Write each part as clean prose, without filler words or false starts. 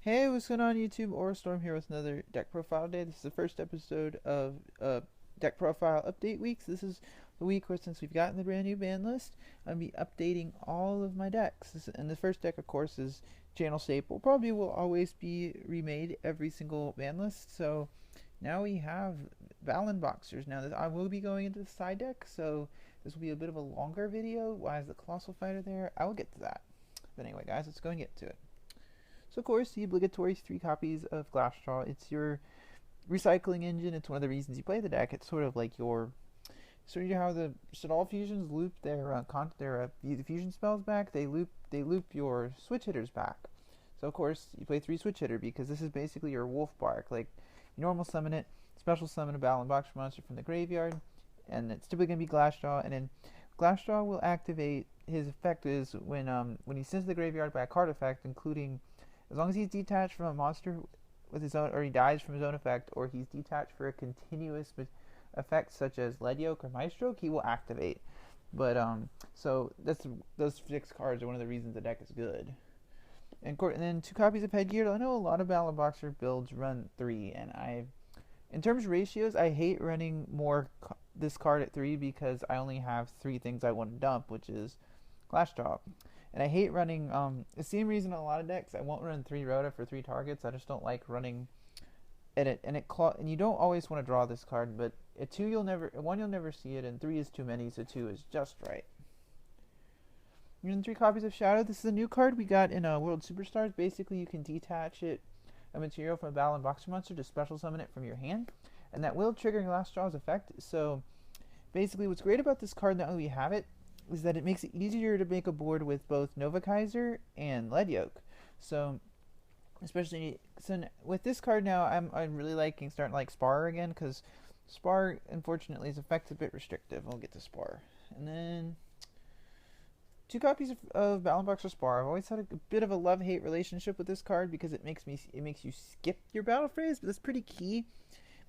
Hey, what's going on YouTube? Aura Storm here with another deck profile day. This is the first episode of deck profile update weeks. This is the week where, since we've gotten the brand new ban list, I'm going to be updating all of my decks. And the first deck, of course, is Channel Staple. Probably will always be remade every single ban list. So now we have Battlin Boxers. Now I will be going into the side deck, so this will be a bit of a longer video. Why is the Colossal Fighter there? I will get to that. But anyway, guys, let's go and get to it. So, of course, the obligatory 3 copies of Glassjaw. It's your recycling engine. It's one of the reasons you play the deck. It's sort of like your... So you know how the all fusions loop their fusion spells back? They loop your switch hitters back. So, of course, you play 3 switch hitter because this is basically your wolf bark. Like, you normal summon it, special summon a Battlin Boxer monster from the graveyard, and it's typically going to be Glassjaw, and then Glassjaw will activate... His effect is when he sends to the graveyard by a card effect, including... As long as he's detached from a monster with his own, or he dies from his own effect, or he's detached for a continuous effect such as Yugioh or Maestroke, he will activate. But so those 6 cards are one of the reasons the deck is good. And then 2 copies of Headgear. I know a lot of Battlin Boxer builds run 3, and in terms of ratios, I hate running this card at 3 because I only have 3 things I want to dump, which is Glassjaw. And I hate running, the same reason in a lot of decks, I won't run 3 Rhoda for 3 targets. I just don't like running and you don't always want to draw this card, but at 2 you'll never see it, and 3 is too many, so 2 is just right. And then 3 copies of Shadow. This is a new card we got in World Superstars. Basically, you can detach a material from a Battlin Boxer monster to special summon it from your hand, and that will trigger Glassjaw's effect. So basically, what's great about this card now that we have it is that it makes it easier to make a board with both Nova Kaiser and Yugioh. So, especially with this card now, I'm really starting to like Spar again, because Spar, unfortunately, his effect's a bit restrictive. We'll get to Spar. And then 2 copies of Battlin Boxer Spar. I've always had a bit of a love-hate relationship with this card because it makes you skip your battle phase, but that's pretty key.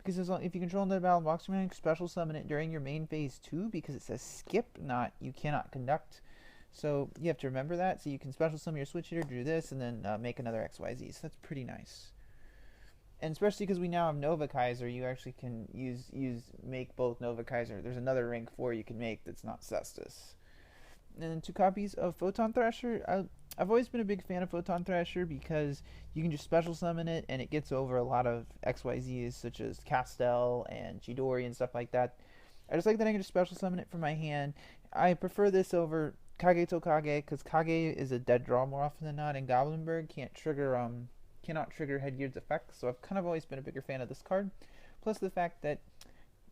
Because if you control another Battlin Boxer, you can special summon it during your main phase too, because it says skip, not you cannot conduct. So you have to remember that. So you can special summon your switch hitter, do this, and then make another XYZ. So that's pretty nice. And especially because we now have Nova Kaiser, you actually can make both Nova Kaiser. There's another rank 4 you can make that's not Cestus. And then 2 copies of Photon Thrasher. I've always been a big fan of Photon Thrasher because you can just special summon it and it gets over a lot of XYZs such as Castel and Chidori and stuff like that. I just like that I can just special summon it from my hand. I prefer this over Kage to Kage because Kage is a dead draw more often than not, and Goblinberg cannot trigger Headgear's effect, so I've kind of always been a bigger fan of this card. Plus the fact that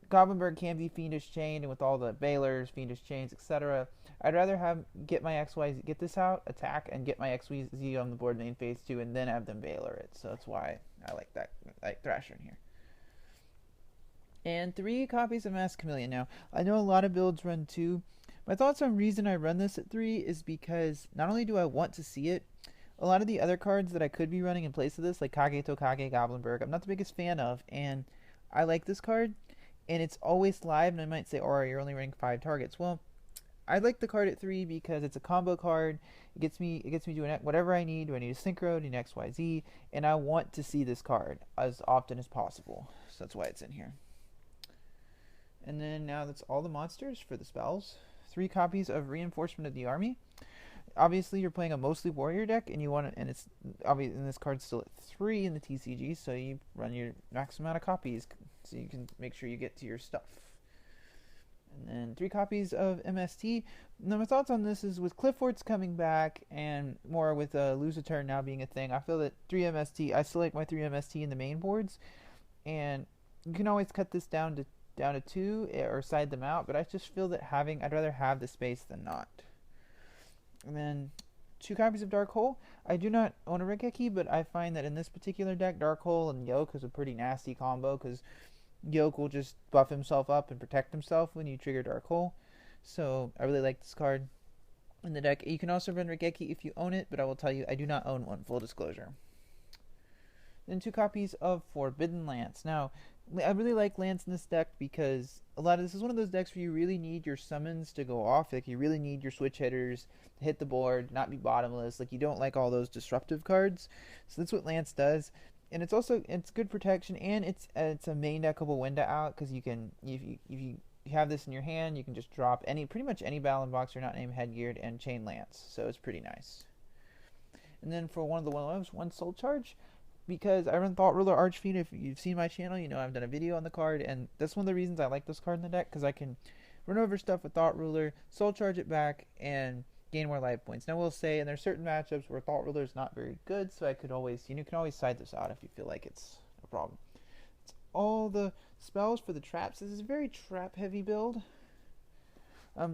Goblinberg can be Fiendish Chained, and with all the Bailers, Fiendish Chains, etc., I'd rather get my XYZ, get this out, attack, and get my XYZ on the board main phase 2, and then have them Bailer it. So that's why I like that, Thrasher in here. And 3 copies of Masked Chameleon. Now, I know a lot of builds run 2. My thoughts on reason I run this at 3 is because not only do I want to see it, a lot of the other cards that I could be running in place of this, like Kage to Kage, Goblinberg, I'm not the biggest fan of, and I like this card. And it's always live, and I might say, "Aura, you're only running 5 targets." Well, I like the card at 3 because it's a combo card. It gets me doing whatever I need. Do I need a Synchro? Do I need XYZ? And I want to see this card as often as possible. So that's why it's in here. And then now that's all the monsters for the spells. 3 copies of Reinforcement of the Army. Obviously, you're playing a mostly warrior deck, and it's obvious, and this card's still at 3 in the TCG, so you run your max amount of copies, so you can make sure you get to your stuff. And then 3 copies of MST. Now, my thoughts on this is with Clifford's coming back, and more with Lose a Turn now being a thing, I feel that 3 MST, I still like my 3 MST in the main boards, and you can always cut this down to 2 or side them out, but I just feel that I'd rather have the space than not. And then 2 copies of Dark Hole. I do not own a Regeki, but I find that in this particular deck, Dark Hole and Yoke is a pretty nasty combo because Yoke will just buff himself up and protect himself when you trigger Dark Hole. So I really like this card in the deck. You can also run Regeki if you own it, but I will tell you I do not own one, full disclosure. Then 2 copies of Forbidden Lance. Now, I really like Lance in this deck because this is one of those decks where you really need your summons to go off. Like, you really need your switch hitters to hit the board, not be bottomless. Like, you don't like all those disruptive cards. So that's what Lance does. And it's good protection, and it's a main deckable window out, because you can, if you have this in your hand, you can just drop pretty much any Battlin Boxer not named Headgeared and chain Lance. So it's pretty nice. And then for one of the one Soul Charge, because I run Thought Ruler Archfiend. If you've seen my channel, you know I've done a video on the card, and that's one of the reasons I like this card in the deck, because I can run over stuff with Thought Ruler, Soul Charge it back, and gain more life points. Now, I will say, and there's certain matchups where Thought Ruler is not very good, so I could always, you can always side this out if you feel like it's a problem. It's all the spells for the traps. This is a very trap-heavy build.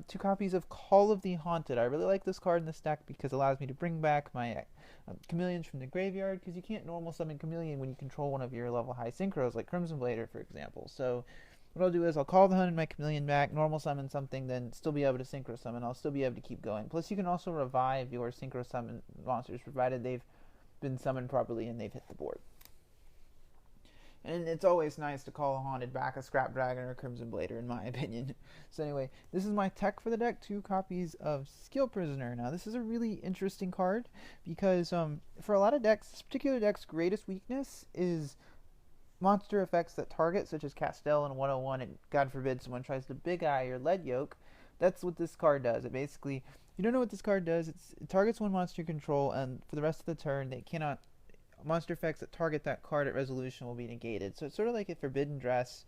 2 copies of Call of the Haunted. I really like this card in this deck because it allows me to bring back my Chameleons from the graveyard, because you can't normal summon Chameleon when you control one of your level high synchros, like Crimson Blader, for example. So what I'll do is I'll Call the Haunted my Chameleon back, normal summon something, then still be able to synchro summon. I'll still be able to keep going. Plus, you can also revive your synchro summon monsters, provided they've been summoned properly and they've hit the board. And it's always nice to call a Haunted back, a Scrap Dragon or a Crimson Blader, in my opinion. So anyway, this is my tech for the deck, 2 copies of Skill Prisoner. Now, this is a really interesting card, because for a lot of decks, this particular deck's greatest weakness is monster effects that target, such as Castell and 101, and God forbid someone tries to Big Eye or Lead Yoke. That's what this card does. It basically, if you don't know what this card does, it targets one monster you control, and for the rest of the turn, they cannot... monster effects that target that card at resolution will be negated. So it's sort of like if Forbidden Dress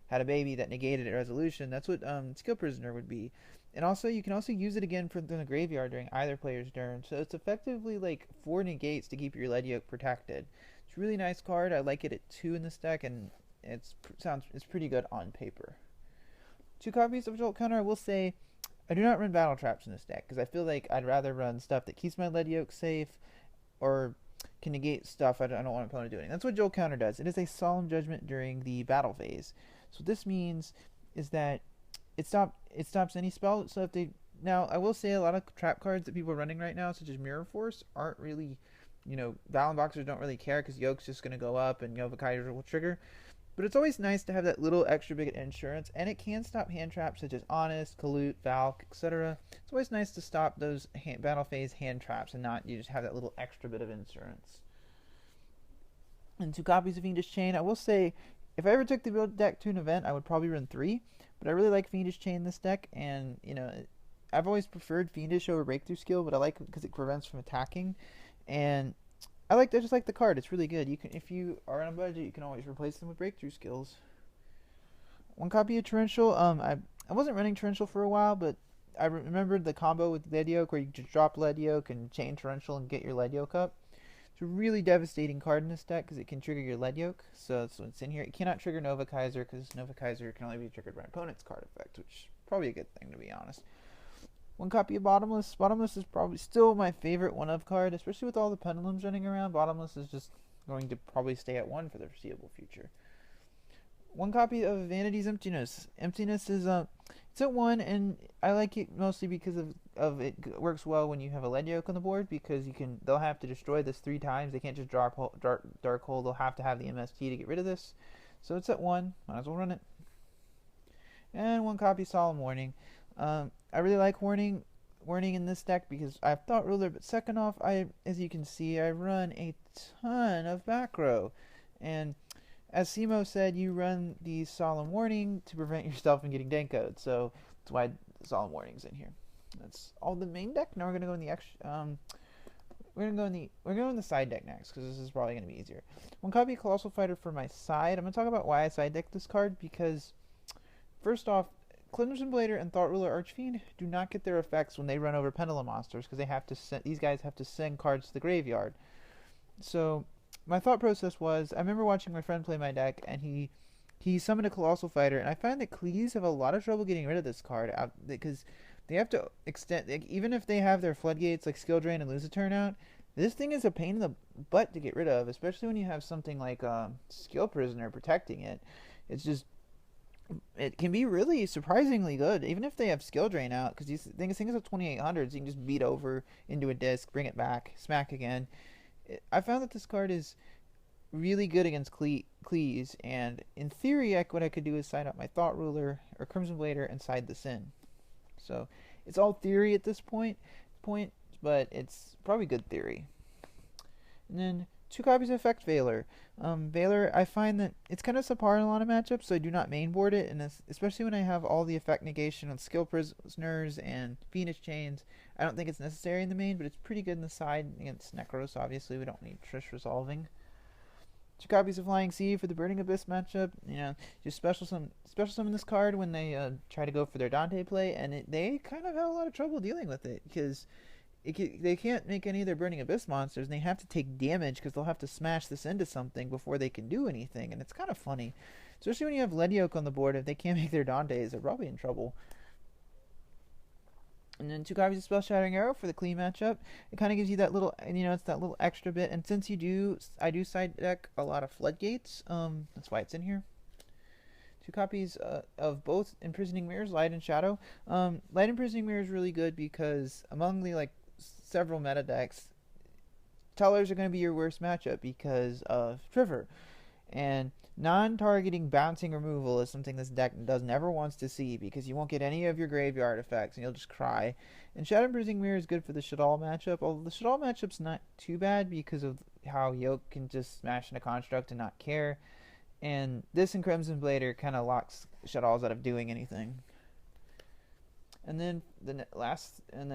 had a baby that negated at resolution. That's what Skill Prisoner would be. And also, you can also use it again from the graveyard during either player's turn. So it's effectively like 4 negates to keep your Lead Yoke protected. It's a really nice card. I like it at 2 in this deck, and it's pretty good on paper. 2 copies of Jolt Counter. I will say, I do not run Battle Traps in this deck, because I feel like I'd rather run stuff that keeps my Lead Yoke safe, or can negate stuff I don't want an opponent doing. That's what Jolt Counter does. It is a Solemn Judgment during the battle phase. So what this means is that it stops any spell. So if they... Now, I will say a lot of trap cards that people are running right now, such as Mirror Force, aren't really... Battlin Boxers don't really care, because Yoke's just going to go up and Nova Kaiser will trigger. But it's always nice to have that little extra bit of insurance, and it can stop hand traps such as Honest, Kalut, Valk, etc. It's always nice to stop those battle phase hand traps, and not you just have that little extra bit of insurance. And 2 copies of Fiendish Chain. I will say, if I ever took the build deck to an event, I would probably run 3, but I really like Fiendish Chain in this deck, and I've always preferred Fiendish over Breakthrough Skill, but I like it because it prevents from attacking, and I just like the card. It's really good. If you are on a budget, you can always replace them with Breakthrough Skills. 1 copy of Torrential. I wasn't running Torrential for a while, but I remembered the combo with Lead Yoke, where you just drop Lead Yoke and chain Torrential and get your Lead Yoke up. It's a really devastating card in this deck, because it can trigger your Lead Yoke. So that's what's in here. It cannot trigger Nova Kaiser, because Nova Kaiser can only be triggered by opponent's card effect, which is probably a good thing, to be honest. 1 copy of Bottomless. Bottomless is probably still my favorite one-of card, especially with all the pendulums running around. Bottomless is just going to probably stay at 1 for the foreseeable future. 1 copy of Vanity's Emptiness. Emptiness is it's at 1, and I like it mostly because of it works well when you have a Lead Yoke on the board, because they'll have to destroy this 3 times. They can't just Dark Hole. They'll have to have the MST to get rid of this. So it's at 1. Might as well run it. And 1 copy Solemn Warning. I really like Warning in this deck because I have Thought Ruler, but second off, as you can see, I run a ton of back row. And as Simo said, you run the Solemn Warning to prevent yourself from getting Denkoed, so that's why the Solemn Warning's in here. That's all the main deck. Now we're gonna go in the we're going in the side deck next, because this is probably gonna be easier. 1 copy of Colossal Fighter for my side. I'm gonna talk about why I side decked this card, because first off, Crimson Blader and Thought Ruler Archfiend do not get their effects when they run over Pendulum monsters, because these guys have to send cards to the graveyard. So my thought process was, I remember watching my friend play my deck, and he summoned a Colossal Fighter, and I find that Cleese have a lot of trouble getting rid of this card because they have to extend, even if they have their floodgates like Skill Drain and lose a turn out, this thing is a pain in the butt to get rid of, especially when you have something like Skill Prisoner protecting it. It can be really surprisingly good, even if they have Skill Drain out, because these things have 2800s. You can just beat over into a disc, bring it back, smack again. I found that this card is really good against Cleese, and in theory, what I could do is side up my Thought Ruler or Crimson Blader and side this in. So it's all theory at this point, but it's probably good theory. And then 2 copies of Effect Veiler. Veiler, I find that it's kind of subpar in a lot of matchups, so I do not mainboard it, and especially when I have all the effect negation on Skill Prisoners and Phoenix Chains. I don't think it's necessary in the main, but it's pretty good in the side against Necros. Obviously, we don't need Trish resolving. 2 copies of Flying Sea for the Burning Abyss matchup. Just special summon this card when they try to go for their Dante play, and they kind of have a lot of trouble dealing with it because they can't make any of their Burning Abyss monsters, and they have to take damage because they'll have to smash this into something before they can do anything, and it's kind of funny. Especially when you have Yugioh on the board, if they can't make their Dantes, they're probably in trouble. And then 2 copies of Spell Shattering Arrow for the clean matchup. It kind of gives you that little, it's that little extra bit. And since I do side deck a lot of Floodgates, that's why it's in here. 2 copies of both Imprisoning Mirrors, Light and Shadow. Light Imprisoning Mirror is really good because among the several meta decks, Tellers are going to be your worst matchup because of Trigger. And non-targeting bouncing removal is something this deck never wants to see because you won't get any of your graveyard effects and you'll just cry. And Shadow Imprisoning Mirror is good for the Shadal matchup, although the Shadal matchup's not too bad because of how Yoke can just smash in a construct and not care. And this and Crimson Blader kind of locks Shadals out of doing anything. And then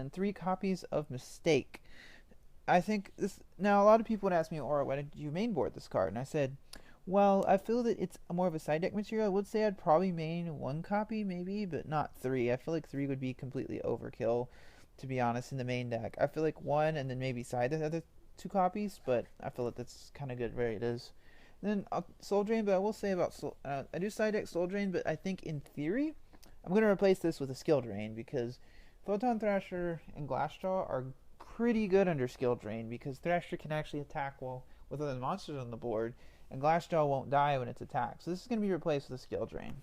3 copies of Mistake. I think this, now a lot of people would ask me, Aura, why did you mainboard this card? And I said, well, I feel that it's more of a side deck material. I would say I'd probably main 1 copy maybe, but not 3. I feel like 3 would be completely overkill, to be honest, in the main deck. I feel like 1 and then maybe side the other 2 copies, but I feel like that's kind of good where it is. Then Soul Drain, but I will say about I do side deck Soul Drain, but I think in theory I'm going to replace this with a Skill Drain because Photon Thrasher and Glassjaw are pretty good under Skill Drain because Thrasher can actually attack with other monsters on the board, and Glassjaw won't die when it's attacked. So this is going to be replaced with a Skill Drain.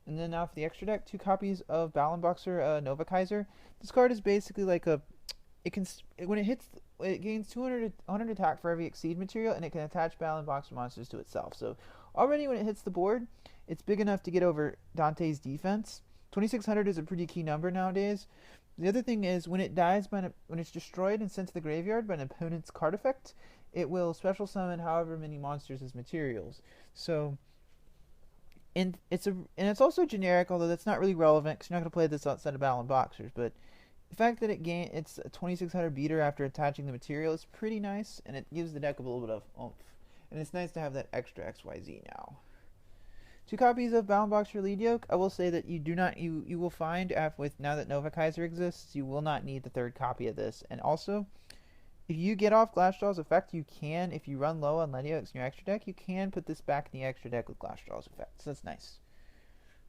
And then now for the extra deck, 2 copies of Battlin Boxer Nova Kaiser. This card is basically like when it hits, it gains 100 attack for every Exceed material, and it can attach Battlin Boxer monsters to itself. So already when it hits the board, it's big enough to get over Dante's defense. 2600 is a pretty key number nowadays. The other thing is when it dies when it's destroyed and sent to the graveyard by an opponent's card effect, it will special summon however many monsters as materials. So, and it's also generic, although that's not really relevant because you're not going to play this outside of Battlin Boxers. But the fact that it's a 2600 beater after attaching the material is pretty nice, and it gives the deck a little bit of oomph. And it's nice to have that extra XYZ now. 2 copies of Battlin Boxer Yugioh. I will say that you will find now that Nova Kaiser exists, you will not need the 3rd copy of this. And also, if you get off Glassjaw's effect, you can, if you run low on Yugioh in your extra deck, you can put this back in the extra deck with Glassjaw's effect. So that's nice.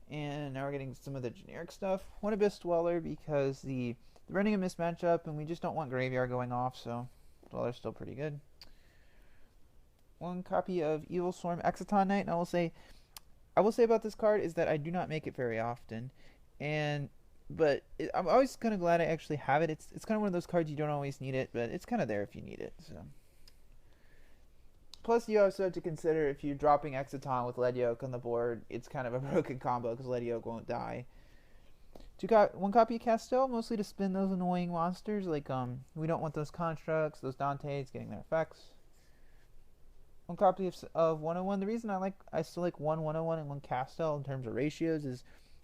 And now we're getting some of the generic stuff. 1 Abyss Dweller because the running a mismatchup, and we just don't want Graveyard going off, so Dweller's still pretty good. 1 copy of Evil Swarm Exciton Knight, and I will say about this card is that I do not make it very often, but I'm always kind of glad I actually have it. It's kind of one of those cards you don't always need it, but it's kind of there if you need it. So, plus you also have to consider if you're dropping Exciton with Yugioh on the board, it's kind of a broken combo because Yugioh won't die. 1 copy of Castel, mostly to spin those annoying monsters. We don't want those constructs, those Dantes getting their effects. 1 copy of 101. The reason I still like 101 and 1 Castel in terms of ratios is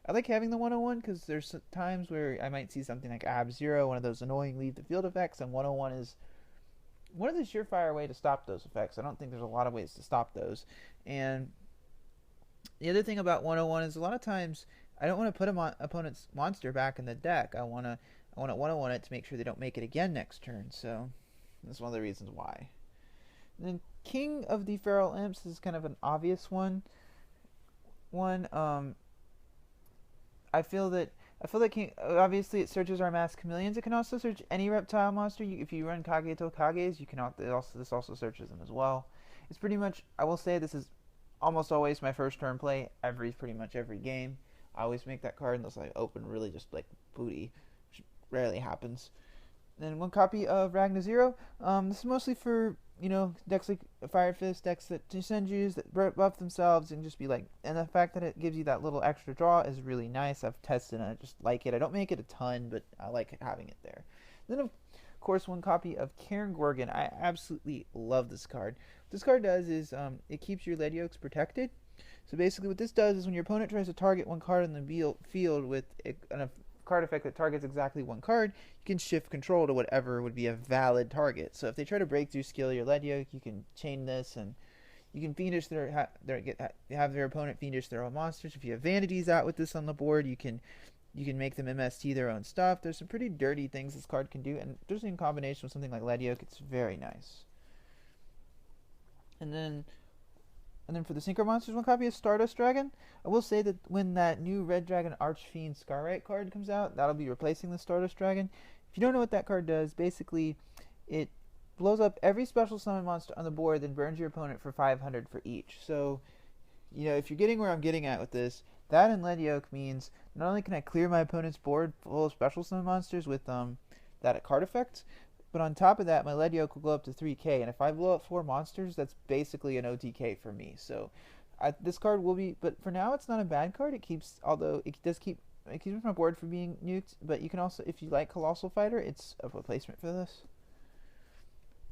I like having the 101 because there's times where I might see something like Ab Zero, one of those annoying leave the field effects, and 101 is one of the surefire way to stop those effects. I don't think there's a lot of ways to stop those. And the other thing about 101 is a lot of times I don't want to put an opponent's monster back in the deck. I want to 101 it to make sure they don't make it again next turn. So that's one of the reasons why. And then King of the Feral Imps is kind of an obvious one. I feel that King, obviously it searches our mass chameleons. It can also search any reptile monster. If you run Kageto Kages, this also searches them as well. It's pretty much, I will say this is almost always my first turn play pretty much every game. I always make that card unless I open really just like booty, which rarely happens. then 1 copy of Ragna Zero. This is mostly for, decks like Fire Fist, decks that Senjus that buff themselves and just be like, and the fact that it gives you that little extra draw is really nice. I've tested and I just like it. I don't make it a ton, but I like having it there. Then of course 1 copy of Karen Gorgon. I absolutely love this card. What this card does is it keeps your Ledioks protected. So basically what this does is when your opponent tries to target one card in the field with a card effect that targets exactly one card, you can shift control to whatever would be a valid target. So if they try to break through skill your Lediok, you can chain this and you can fiendish have their opponent fiendish their own monsters. If you have vanities out with this on the board, you can make them MST their own stuff. There's some pretty dirty things this card can do, and just in combination with something like Lediok, it's very nice. And then for the Synchro monsters, 1 copy of Stardust Dragon. I will say that when that new Red Dragon Archfiend Scarrite card comes out, that'll be replacing the Stardust Dragon. If you don't know what that card does, basically it blows up every special summon monster on the board, then burns your opponent for 500 for each. So, if you're getting where I'm getting at with this, that and Lediok means not only can I clear my opponent's board full of special summon monsters with that card effect, but on top of that, my Lediok will go up to 3k, and if I blow up 4 monsters, that's basically an OTK for me. So, this card will be, but for now, it's not a bad card. It keeps my board from being nuked, but you can also, if you like Colossal Fighter, it's a replacement for this.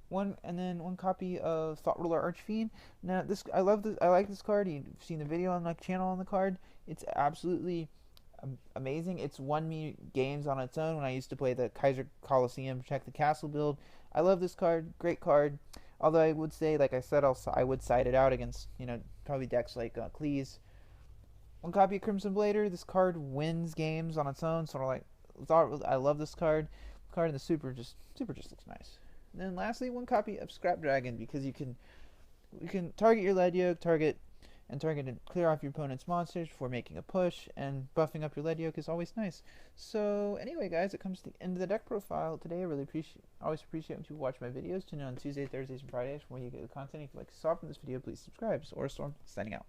1 copy of Thought Ruler Archfiend. Now, I like this card. You've seen the video on my channel on the card. It's absolutely amazing. It's won me games on its own when I used to play the Kaiser Coliseum Protect the Castle build. I love this card. Great card. Although I would say, like I said, I would side it out against, probably decks like Cleese. 1 copy of Crimson Blader. This card wins games on its own. Sort of like, I love this card. The card in the super just looks nice. And then lastly, 1 copy of Scrap Dragon, because you can target your Lediok, target and clear off your opponent's monsters before making a push, and buffing up your Lediok is always nice. So anyway, guys, it comes to the end of the deck profile today. I really always appreciate when people watch my videos. Tune in on Tuesdays, Thursdays, and Fridays for when you get the content. If you like to saw from this video, please subscribe. This is Storm signing out.